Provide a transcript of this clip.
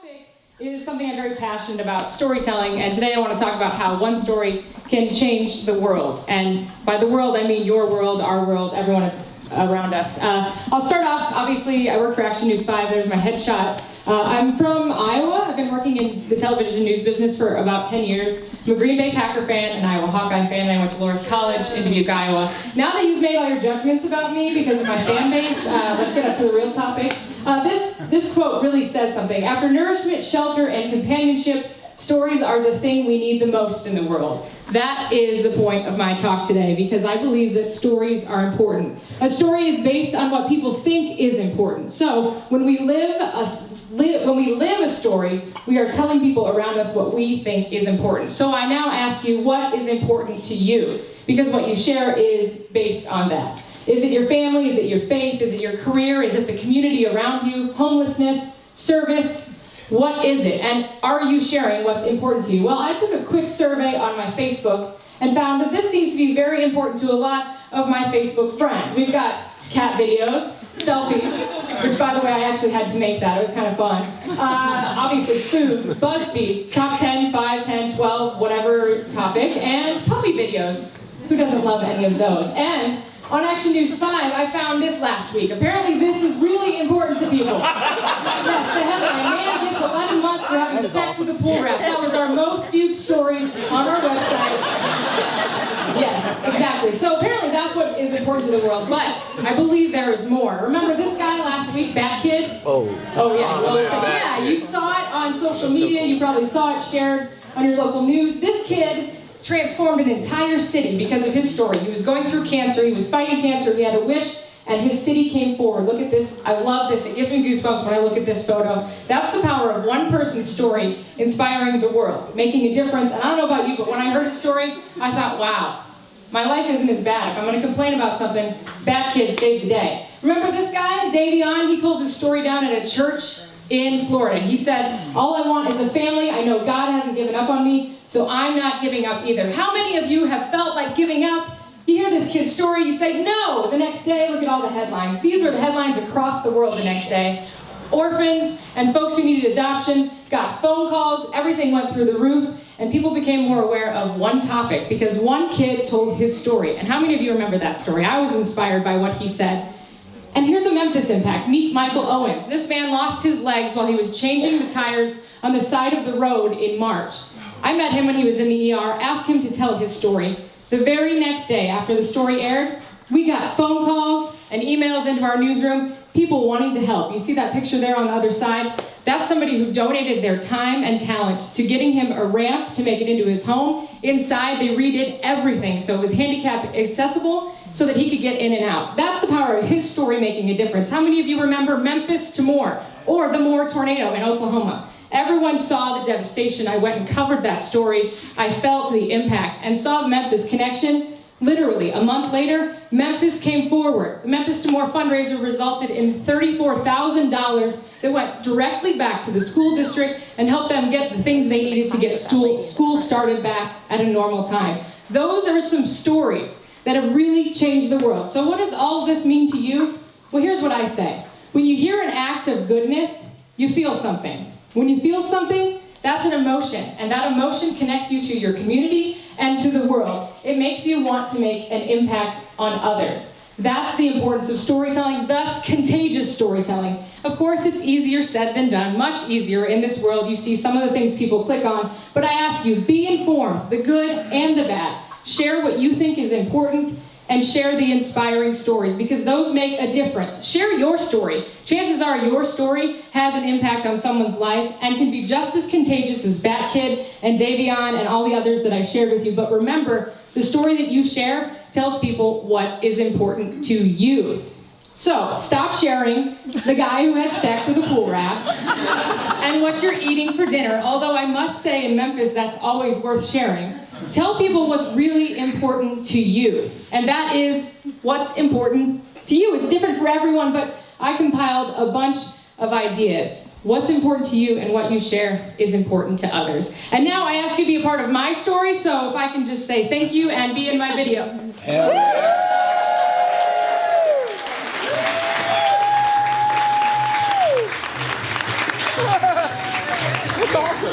topic is something I'm very passionate about, storytelling, and today I want to talk about how one story can change the world. And by the world, I mean your world, our world, everyone around us. I'll start off, obviously, I work for Action News 5, there's my headshot. I'm from Iowa. I've been working in the television news business for about 10 years. I'm a Green Bay Packer fan, an Iowa Hawkeye fan, and I went to Loras College in Dubuque, Iowa. Now that you've made all your judgments about me because of my fan base, let's get up to the real topic. This quote really says something. After nourishment, shelter, and companionship, stories are the thing we need the most in the world. That is the point of my talk today, because I believe that stories are important. A story is based on what people think is important. So when we live a story, we are telling people around us what we think is important. So I now ask you, what is important to you? Because what you share is based on that. Is it your family? Is it your faith? Is it your career? Is it the community around you? Homelessness? Service? What is it? And are you sharing what's important to you? Well, I took a quick survey on my Facebook and found that this seems to be very important to a lot of my Facebook friends. We've got cat videos, selfies, which by the way, I actually had to make that. It was kind of fun. Obviously food, BuzzFeed, top 10, 5, 10, 12, whatever topic, and puppy videos. Who doesn't love any of those? And on Action News 5, I found this last week. Apparently this is really important to people. Yes, the headline, man gets 11 months for having sex with a pool rat. That was our most viewed story on our website. Yes, exactly. So apparently that's what is important to the world, but I believe there is more. Remember this guy last week, Bat Kid? Oh yeah. Well, yeah, you saw it on social media. You probably saw it shared on your local news. This kid transformed an entire city because of his story. He was going through cancer, he was fighting cancer, he had a wish, and his city came forward. Look at this, I love this, it gives me goosebumps when I look at this photo. That's the power of one person's story inspiring the world, making a difference. And I don't know about you, but when I heard his story, I thought, wow, my life isn't as bad. If I'm going to complain about something, Bat Kid saved the day. Remember this guy, Davion? He told his story down at a church in Florida. He said, all I want is a family. I know God hasn't given up on me, so I'm not giving up either. How many of you have felt like giving up? You hear this kid's story, you say, no. The next day, look at all the headlines. These are the headlines across the world the next day. Orphans and folks who needed adoption got phone calls, everything went through the roof, and people became more aware of one topic because one kid told his story. And how many of you remember that story? I was inspired by what he said. And here's a Memphis impact. Meet Michael Owens. This man lost his legs while he was changing the tires on the side of the road in March. I met him when he was in the ER, asked him to tell his story. The very next day after the story aired, we got phone calls and emails into our newsroom, people wanting to help. You see that picture there on the other side? That's somebody who donated their time and talent to getting him a ramp to make it into his home. Inside, they redid everything so it was handicap accessible so that he could get in and out. That's the power of his story making a difference. How many of you remember Memphis to Moore or the Moore tornado in Oklahoma? Everyone saw the devastation. I went and covered that story. I felt the impact and saw the Memphis connection. Literally, a month later, Memphis came forward. The Memphis to Moore fundraiser resulted in $34,000 that went directly back to the school district and helped them get the things they needed to get school started back at a normal time. Those are some stories that have really changed the world. So what does all of this mean to you? Well, here's what I say. When you hear an act of goodness, you feel something. When you feel something, that's an emotion, and that emotion connects you to your community and to the world. It makes you want to make an impact on others. That's the importance of storytelling, thus contagious storytelling. Of course, it's easier said than done, much easier in this world. You see some of the things people click on, but I ask you, be informed, the good and the bad. Share what you think is important and share the inspiring stories because those make a difference. Share your story. Chances are your story has an impact on someone's life and can be just as contagious as Bat Kid and Davion and all the others that I shared with you. But remember, the story that you share tells people what is important to you. So, stop sharing the guy who had sex with a pool rat and what you're eating for dinner, although I must say in Memphis that's always worth sharing. Tell people what's really important to you, and that is what's important to you. It's different for everyone, but I compiled a bunch of ideas. What's important to you and what you share is important to others. And now I ask you to be a part of my story, so if I can just say thank you and be in my video. Hell yeah. That's awesome.